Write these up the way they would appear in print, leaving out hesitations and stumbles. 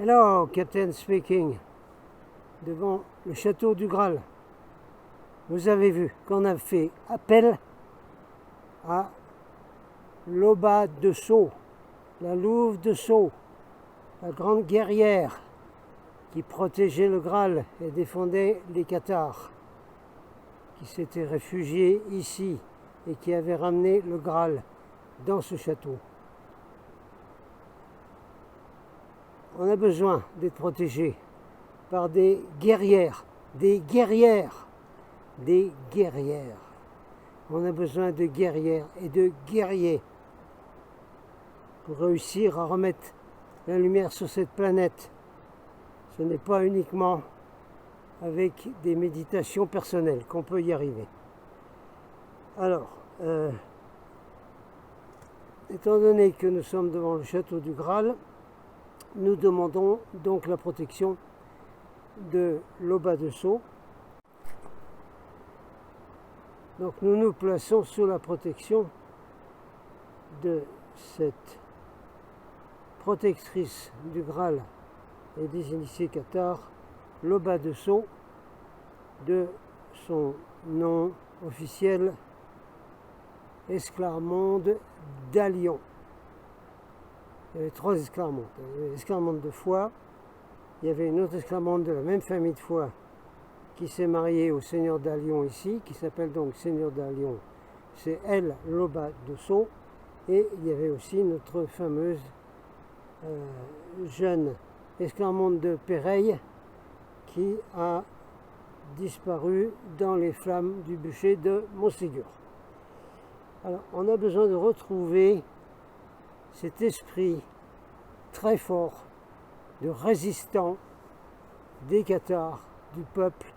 Hello, Captain speaking. Devant le château du Graal. Vous avez vu qu'on a fait appel à l'Oba de Sceaux, la louve de Sceaux, la grande guerrière qui protégeait le Graal et défendait les Cathares, qui s'étaient réfugiés ici et qui avait ramené le Graal dans ce château. On a besoin d'être protégé par des guerrières, des guerrières, des guerrières. On a besoin de guerrières et de guerriers pour réussir à remettre la lumière sur cette planète. Ce n'est pas uniquement avec des méditations personnelles qu'on peut y arriver. Alors, étant donné que nous sommes devant le château du Graal, nous demandons donc la protection de l'Oba de Sceaux. Donc nous nous plaçons sous la protection de cette protectrice du Graal et des initiés cathares, l'Oba de Sceaux, de son nom officiel Esclarmonde d'Alion. Il y avait 3 esclarmondes. Il y avait l'esclarmonde de Foix, il y avait une autre esclarmonde de la même famille de Foix qui s'est mariée au seigneur d'Alion ici, qui s'appelle donc seigneur d'Alion. C'est elle, l'Oba de Sceaux. Et il y avait aussi notre fameuse jeune esclarmonde de Péreille qui a disparu dans les flammes du bûcher de Montségur. Alors, on a besoin de retrouver cet esprit très fort de résistant des Cathares, du peuple,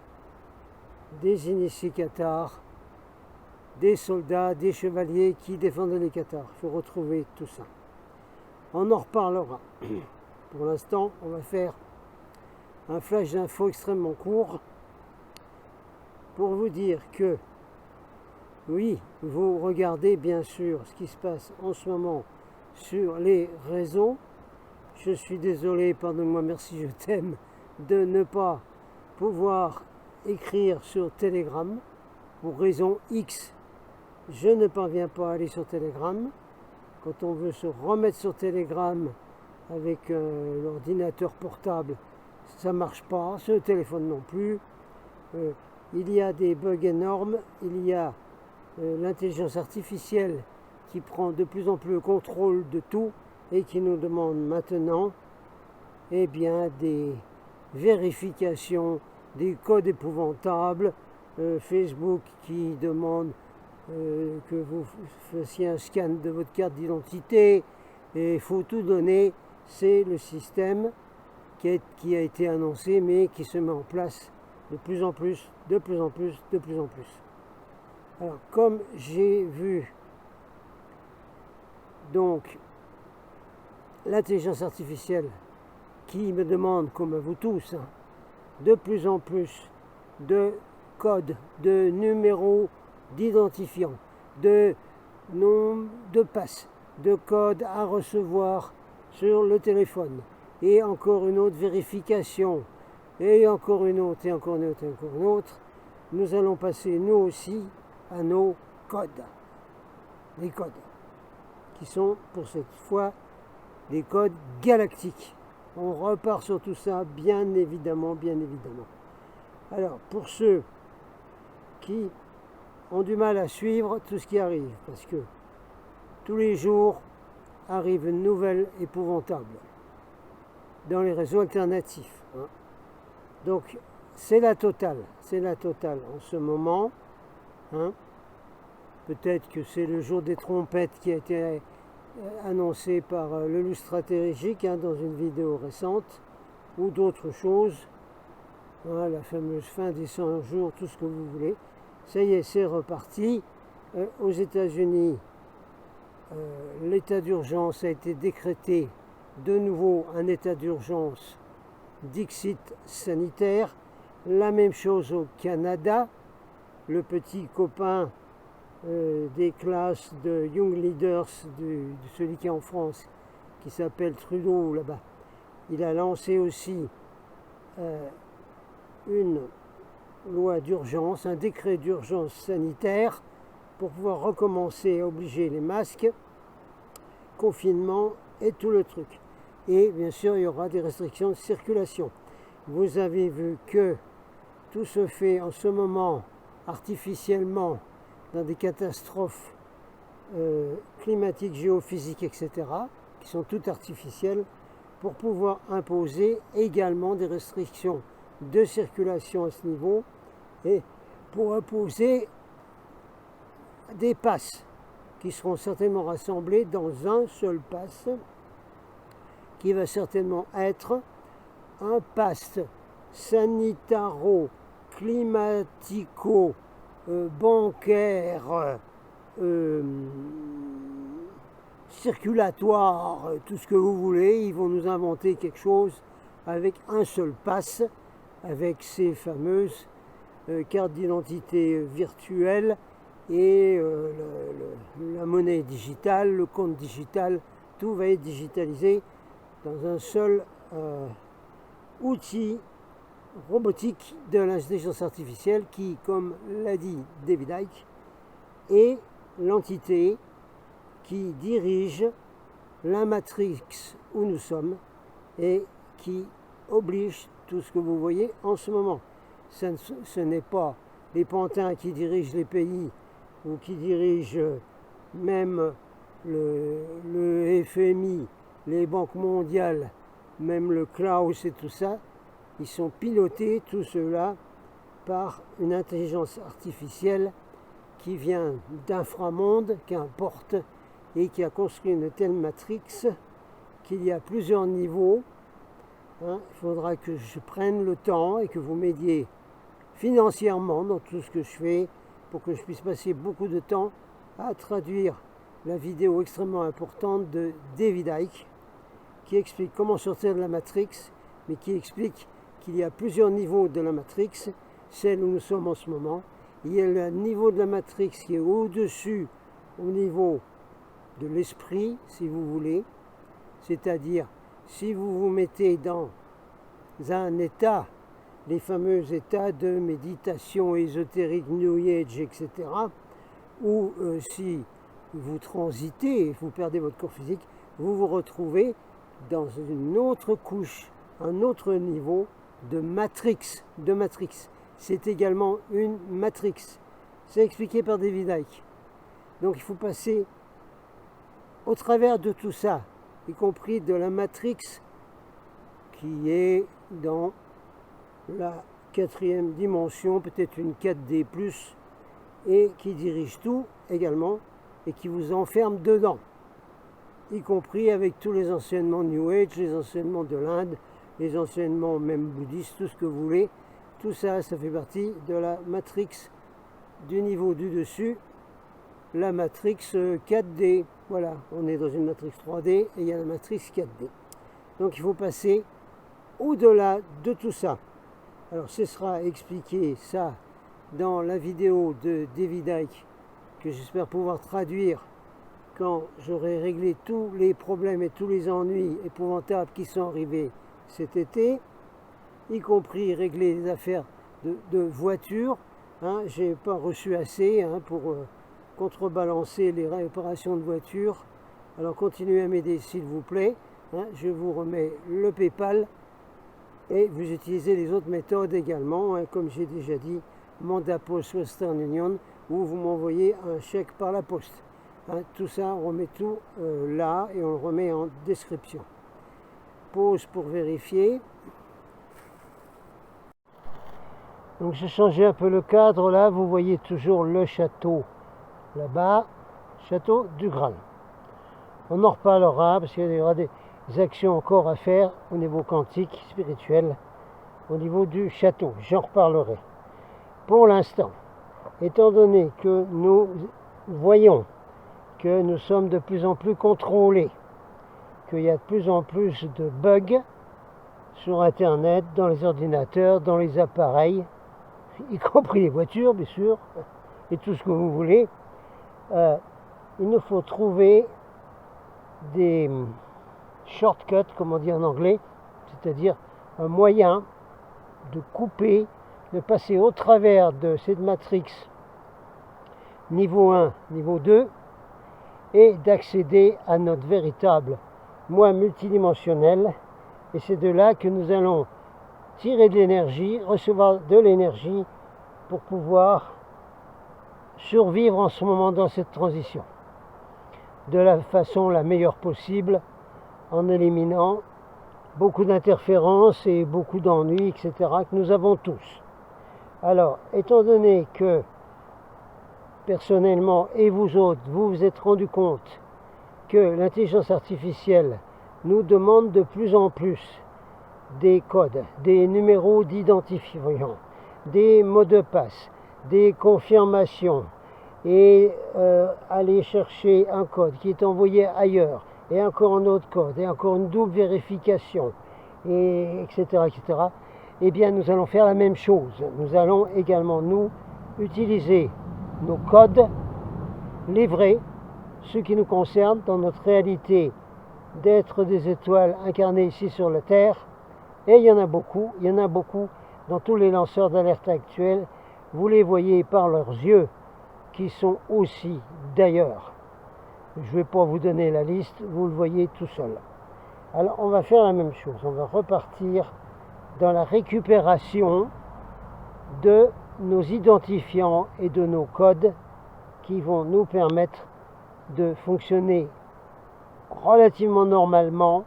des initiés cathares, des soldats, des chevaliers qui défendaient les Cathares. Il faut retrouver tout ça. On en reparlera. Pour l'instant, on va faire un flash d'infos extrêmement court pour vous dire que, oui, vous regardez bien sûr ce qui se passe en ce moment sur les réseaux. Je suis désolé, pardonne-moi, merci, je t'aime, de ne pas pouvoir écrire sur Telegram. Pour raison X, je ne parviens pas à aller sur Telegram. Quand on veut se remettre sur Telegram avec l'ordinateur portable, ça ne marche pas, sur le téléphone non plus. Il y a des bugs énormes, il y a l'intelligence artificielle qui prend de plus en plus le contrôle de tout et qui nous demande maintenant des vérifications, des codes épouvantables, Facebook qui demande que vous fassiez un scan de votre carte d'identité et il faut tout donner. C'est le système qui a été annoncé mais qui se met en place de plus en plus, de plus en plus, de plus en plus. Alors comme j'ai vu donc l'intelligence artificielle qui me demande, comme à vous tous, de plus en plus de codes, de numéros d'identifiants, de noms de passe, de codes à recevoir sur le téléphone, et encore une autre vérification, et encore une autre, et encore une autre, et encore une autre, nous allons passer nous aussi à nos codes. Les codes qui sont pour cette fois des codes galactiques. On repart sur tout ça, bien évidemment, bien évidemment. Alors, pour ceux qui ont du mal à suivre tout ce qui arrive, parce que tous les jours arrive une nouvelle épouvantable dans les réseaux alternatifs. Donc, c'est la totale en ce moment. Peut-être que c'est le jour des trompettes qui a été annoncé par le loup stratégique dans une vidéo récente, ou d'autres choses, la fameuse fin des 100 jours, tout ce que vous voulez. Ça y est, c'est reparti. Aux États-Unis, l'état d'urgence a été décrété, de nouveau un état d'urgence dixit sanitaire. La même chose au Canada, le petit copain des classes de Young Leaders, de celui qui est en France, qui s'appelle Trudeau là-bas, il a lancé aussi une loi d'urgence, un décret d'urgence sanitaire pour pouvoir recommencer à obliger les masques, confinement et tout le truc. Et bien sûr, il y aura des restrictions de circulation. Vous avez vu que tout se fait en ce moment artificiellement dans des catastrophes climatiques, géophysiques, etc., qui sont toutes artificielles, pour pouvoir imposer également des restrictions de circulation à ce niveau et pour imposer des passes qui seront certainement rassemblés dans un seul pass qui va certainement être un pass sanitaro-climatico-bancaire, circulatoire, tout ce que vous voulez. Ils vont nous inventer quelque chose avec un seul pass, avec ces fameuses cartes d'identité virtuelles et la monnaie digitale, le compte digital, tout va être digitalisé dans un seul outil robotique de l'intelligence artificielle qui, comme l'a dit David Icke, est l'entité qui dirige la matrix où nous sommes et qui oblige tout ce que vous voyez en ce moment. Ce n'est pas les pantins qui dirigent les pays ou qui dirigent même le FMI, les banques mondiales, même le Klaus et tout ça. Ils sont pilotés, tout cela, par une intelligence artificielle qui vient d'inframonde, qui importe et qui a construit une telle matrix qu'il y a plusieurs niveaux. Il faudra que je prenne le temps et que vous m'aidiez financièrement dans tout ce que je fais pour que je puisse passer beaucoup de temps à traduire la vidéo extrêmement importante de David Icke qui explique comment sortir de la matrix, mais qui explique qu'il y a plusieurs niveaux de la matrix, celle où nous sommes en ce moment. Il y a le niveau de la matrix qui est au-dessus, au niveau de l'esprit, si vous voulez, c'est-à-dire si vous vous mettez dans un état, les fameux états de méditation ésotérique, New Age, etc., ou si vous transitez, vous perdez votre corps physique, vous vous retrouvez dans une autre couche, un autre niveau de matrix. C'est également une matrix. C'est expliqué par David Icke. Donc il faut passer au travers de tout ça, y compris de la matrix qui est dans la 4e dimension, peut-être une 4D+, et qui dirige tout également, et qui vous enferme dedans, y compris avec tous les enseignements New Age, les enseignements de l'Inde, les enseignements même bouddhistes, tout ce que vous voulez. Tout ça, ça fait partie de la matrix du niveau du dessus, la matrix 4D. Voilà, on est dans une matrix 3D et il y a la matrix 4D. Donc il faut passer au-delà de tout ça. Alors ce sera expliqué ça dans la vidéo de David Icke que j'espère pouvoir traduire quand j'aurai réglé tous les problèmes et tous les ennuis épouvantables qui sont arrivés cet été, y compris régler les affaires de voitures. Je n'ai pas reçu assez pour contrebalancer les réparations de voitures. Alors continuez à m'aider s'il vous plaît. Je vous remets le PayPal et vous utilisez les autres méthodes également, comme j'ai déjà dit, Mandat Post Western Union, où vous m'envoyez un chèque par la poste. Tout ça, on remet tout là et on le remet en description. Pause pour vérifier. Donc j'ai changé un peu le cadre là, vous voyez toujours le château là-bas, château du Graal. On en reparlera parce qu'il y aura des actions encore à faire au niveau quantique, spirituel, au niveau du château. J'en reparlerai. Pour l'instant, étant donné que nous voyons que nous sommes de plus en plus contrôlés, qu'il y a de plus en plus de bugs sur Internet, dans les ordinateurs, dans les appareils, y compris les voitures, bien sûr, et tout ce que vous voulez, il nous faut trouver des shortcuts, comme on dit en anglais, c'est-à-dire un moyen de couper, de passer au travers de cette matrix niveau 1, niveau 2, et d'accéder à notre véritable moi multidimensionnel. Et c'est de là que nous allons tirer de l'énergie, recevoir de l'énergie pour pouvoir survivre en ce moment dans cette transition de la façon la meilleure possible, en éliminant beaucoup d'interférences et beaucoup d'ennuis, etc., que nous avons tous. Alors, étant donné que personnellement et vous autres, vous vous êtes rendu compte que l'intelligence artificielle nous demande de plus en plus des codes, des numéros d'identifiant, des mots de passe, des confirmations, et aller chercher un code qui est envoyé ailleurs, et encore un autre code, et encore une double vérification, et etc., etc., eh bien nous allons faire la même chose. Nous allons également, nous, utiliser nos codes, les vrais, ceux qui nous concernent dans notre réalité d'être des étoiles incarnées ici sur la Terre, et il y en a beaucoup dans tous les lanceurs d'alerte actuels. Vous les voyez par leurs yeux, qui sont aussi d'ailleurs. Je ne vais pas vous donner la liste, vous le voyez tout seul. Alors on va faire la même chose, on va repartir dans la récupération de nos identifiants et de nos codes qui vont nous permettre de fonctionner relativement normalement,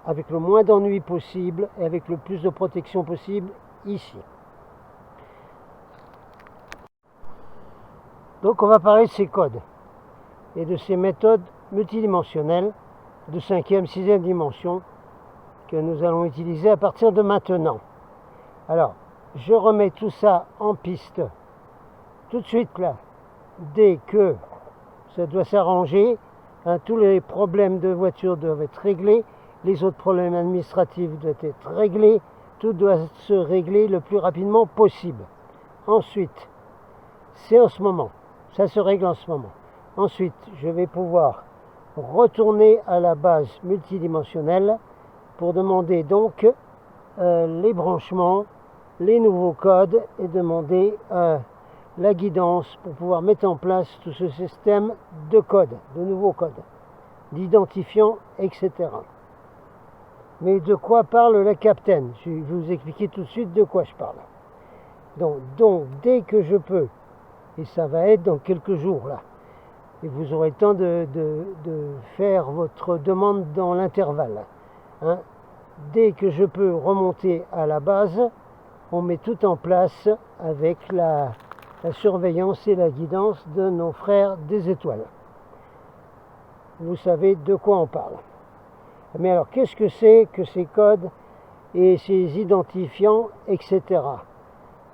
avec le moins d'ennuis possible et avec le plus de protection possible ici. Donc on va parler de ces codes et de ces méthodes multidimensionnelles de 5e, 6e dimension que nous allons utiliser à partir de maintenant. Alors, je remets tout ça en piste tout de suite là, dès que ça doit s'arranger, tous les problèmes de voiture doivent être réglés, les autres problèmes administratifs doivent être réglés, tout doit se régler le plus rapidement possible. Ensuite, c'est en ce moment. Ça se règle en ce moment. Ensuite, je vais pouvoir retourner à la base multidimensionnelle pour demander donc les branchements, les nouveaux codes et demander la guidance pour pouvoir mettre en place tout ce système de codes, de nouveaux codes, d'identifiants, etc. Mais de quoi parle la capitaine? Je vais vous expliquer tout de suite de quoi je parle. Donc dès que je peux, et ça va être dans quelques jours là, et vous aurez le temps de faire votre demande dans l'intervalle. Hein. Dès que je peux remonter à la base, on met tout en place avec la surveillance et la guidance de nos frères des étoiles. Vous savez de quoi on parle. Mais alors, qu'est-ce que c'est que ces codes et ces identifiants, etc.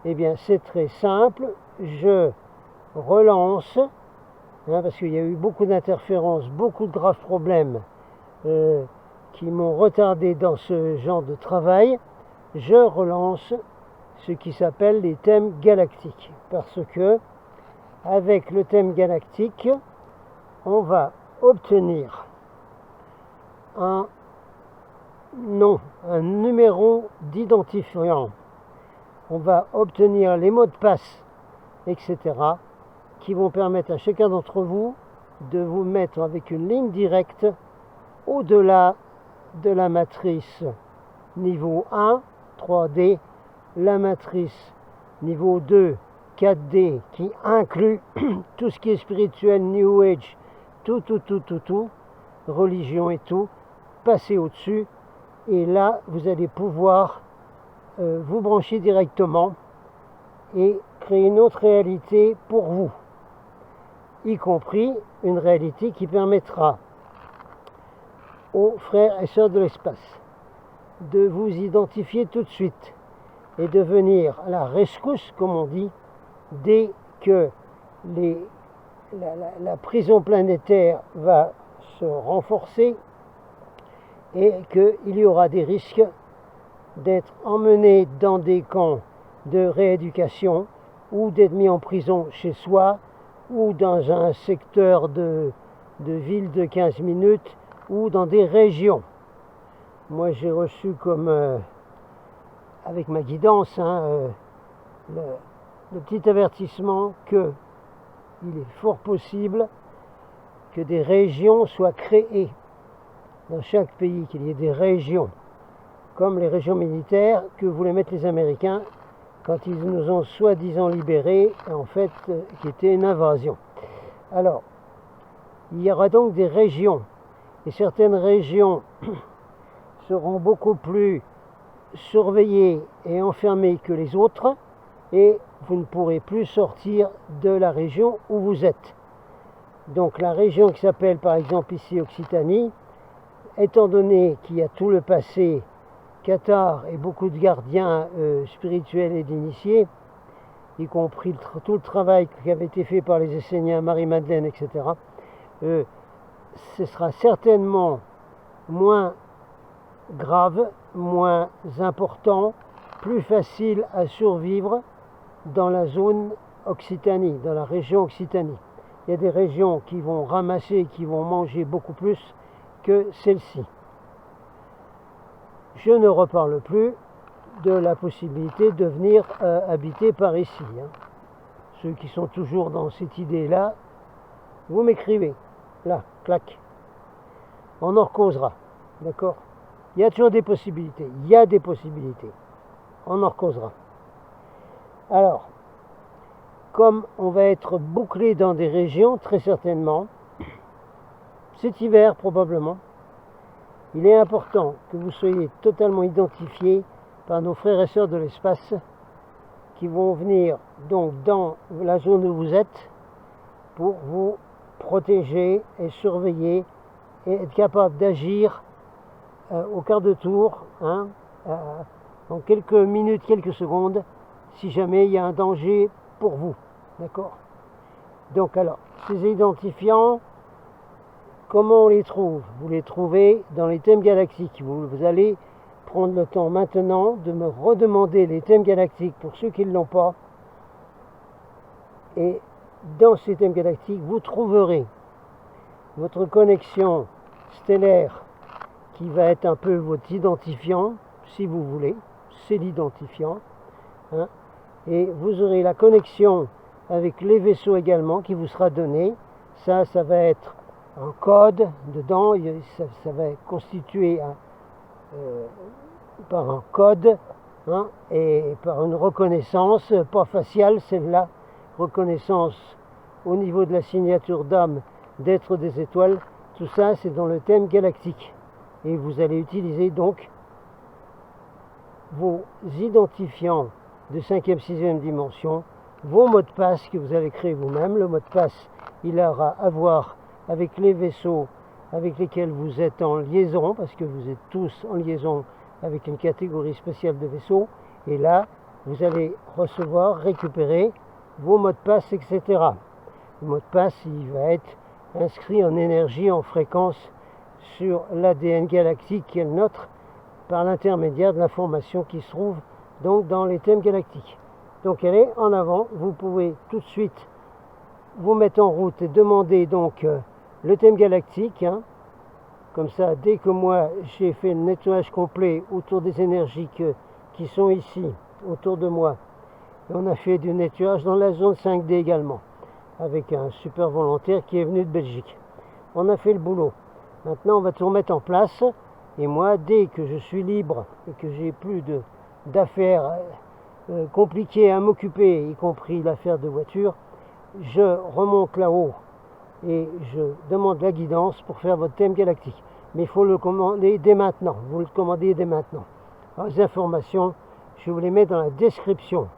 Eh bien, c'est très simple. Je relance, parce qu'il y a eu beaucoup d'interférences, beaucoup de graves problèmes qui m'ont retardé dans ce genre de travail. Je relance ce qui s'appelle les thèmes galactiques. Parce que, avec le thème galactique, on va obtenir un numéro d'identifiant. On va obtenir les mots de passe, etc., qui vont permettre à chacun d'entre vous de vous mettre avec une ligne directe au-delà de la matrice niveau 1, 3D, la matrice niveau 2, 4D, qui inclut tout ce qui est spirituel, New Age, tout, religion et tout, passer au-dessus, et là, vous allez pouvoir vous brancher directement et créer une autre réalité pour vous, y compris une réalité qui permettra aux frères et sœurs de l'espace de vous identifier tout de suite et de venir à la rescousse, comme on dit, dès que la prison planétaire va se renforcer et qu'il y aura des risques d'être emmené dans des camps de rééducation ou d'être mis en prison chez soi ou dans un secteur de ville de 15 minutes ou dans des régions. moi j'ai reçu comme, avec ma guidance, le petit avertissement que il est fort possible que des régions soient créées dans chaque pays, qu'il y ait des régions, comme les régions militaires que voulaient mettre les Américains quand ils nous ont soi-disant libérés, en fait, qui était une invasion. Alors, il y aura donc des régions, et certaines régions seront beaucoup plus surveillées et enfermées que les autres, et vous ne pourrez plus sortir de la région où vous êtes. Donc la région qui s'appelle par exemple ici Occitanie, étant donné qu'il y a tout le passé Qatar et beaucoup de gardiens spirituels et d'initiés, y compris tout le travail qui avait été fait par les Esséniens, Marie-Madeleine, etc., ce sera certainement moins grave, moins important, plus facile à survivre dans la zone Occitanie, dans la région Occitanie. Il y a des régions qui vont ramasser, qui vont manger beaucoup plus que celle-ci. Je ne reparle plus de la possibilité de venir habiter par ici. Ceux qui sont toujours dans cette idée-là, vous m'écrivez. Là, clac. On en recausera. D'accord? Il y a toujours des possibilités. Il y a des possibilités. On en recausera. Alors, comme on va être bouclé dans des régions, très certainement, cet hiver probablement, il est important que vous soyez totalement identifiés par nos frères et sœurs de l'espace qui vont venir donc dans la zone où vous êtes pour vous protéger et surveiller et être capable d'agir au quart de tour, en quelques minutes, quelques secondes, si jamais il y a un danger pour vous. D'accord? Donc alors, ces identifiants, comment on les trouve? Vous les trouvez dans les thèmes galactiques. Vous allez prendre le temps maintenant de me redemander les thèmes galactiques pour ceux qui ne l'ont pas. Et dans ces thèmes galactiques, vous trouverez votre connexion stellaire qui va être un peu votre identifiant, si vous voulez. C'est l'identifiant. Et vous aurez la connexion avec les vaisseaux également qui vous sera donné. Ça va être un code dedans, ça va être constitué par un code et par une reconnaissance, pas faciale celle-là, reconnaissance au niveau de la signature d'âme d'être des étoiles. Tout ça c'est dans le thème galactique. Et vous allez utiliser donc vos identifiants de 5e, 6e dimension, vos mots de passe que vous allez créer vous-même. Le mot de passe, il aura à voir avec les vaisseaux avec lesquels vous êtes en liaison, parce que vous êtes tous en liaison avec une catégorie spéciale de vaisseaux. Et là, vous allez recevoir, récupérer vos mots de passe, etc. Le mot de passe, il va être inscrit en énergie, en fréquence sur l'ADN galactique qui est le nôtre, par l'intermédiaire de l'information qui se trouve donc dans les thèmes galactiques. Donc allez en avant, vous pouvez tout de suite vous mettre en route et demander donc le thème galactique. Comme ça, dès que moi j'ai fait le nettoyage complet autour des énergies qui sont ici, autour de moi, et on a fait du nettoyage dans la zone 5D également, avec un super volontaire qui est venu de Belgique. On a fait le boulot. Maintenant, on va tout remettre en place. Et moi, dès que je suis libre et que j'ai plus d'affaires compliquées à m'occuper, y compris l'affaire de voiture, je remonte là-haut et je demande la guidance pour faire votre thème galactique. Mais il faut le commander dès maintenant. Vous le commandez dès maintenant. Alors, les informations, je vous les mets dans la description.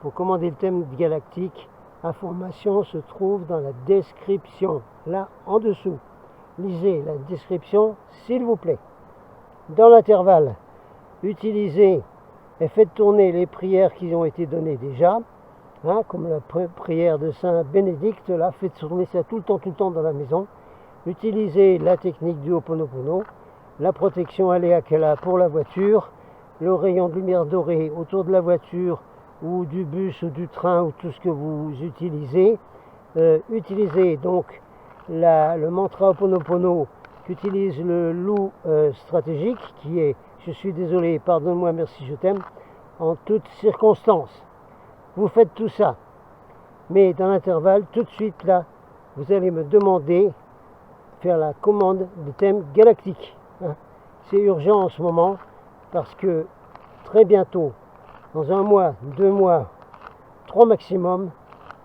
Pour commander le thème galactique, information se trouve dans la description, là en dessous. Lisez la description, s'il vous plaît. Dans l'intervalle, utilisez et faites tourner les prières qui ont été données déjà, comme la prière de Saint Bénédicte, là, faites tourner ça tout le temps dans la maison. Utilisez la technique du Ho'oponopono, la protection aléa qu'elle a pour la voiture, le rayon de lumière dorée autour de la voiture ou du bus ou du train ou tout ce que vous utilisez. Utilisez donc le mantra Ho'oponopono qu'utilise le loup stratégique, qui est « je suis désolé, pardonne-moi, merci, je t'aime » en toutes circonstances. Vous faites tout ça, mais dans l'intervalle, tout de suite là, vous allez me demander faire la commande de thème galactique. Hein. C'est urgent en ce moment parce que très bientôt, dans 1 mois, 2 mois, 3 maximum,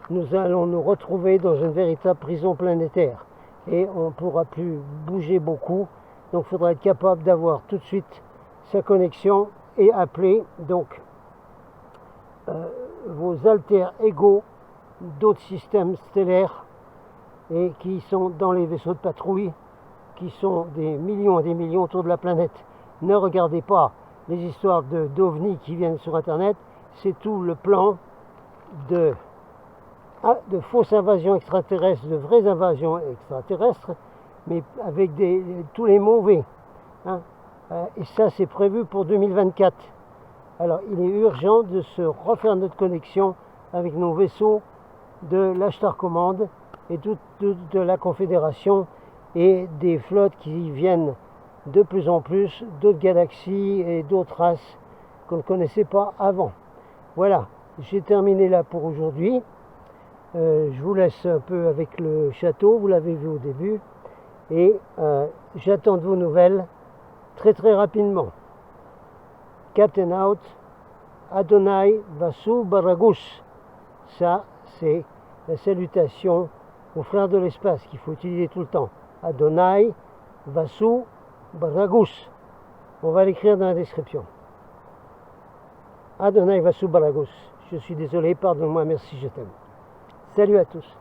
nous allons nous retrouver dans une véritable prison planétaire et on ne pourra plus bouger beaucoup. Donc il faudra être capable d'avoir tout de suite sa connexion et appeler donc vos alter ego d'autres systèmes stellaires et qui sont dans les vaisseaux de patrouille, qui sont des millions et des millions autour de la planète. Ne regardez pas les histoires d'ovnis qui viennent sur Internet, c'est tout le plan de fausses invasions extraterrestres, de vraies invasions extraterrestres, mais avec tous les mauvais. Hein. Et ça, c'est prévu pour 2024. Alors, il est urgent de se refaire notre connexion avec nos vaisseaux de l'Ashtar Command et de la Confédération et des flottes qui viennent de plus en plus d'autres galaxies et d'autres races qu'on ne connaissait pas avant. Voilà, j'ai terminé là pour aujourd'hui. Je vous laisse un peu avec le château, vous l'avez vu au début, et j'attends de vos nouvelles très très rapidement. Captain out, Adonai Vasu Baragus. Ça, c'est la salutation aux frères de l'espace qu'il faut utiliser tout le temps. Adonai Vasu Baragus. On va l'écrire dans la description. Adonai Vasu Baragus. Je suis désolé, pardonne-moi, merci, je t'aime. Salut à tous.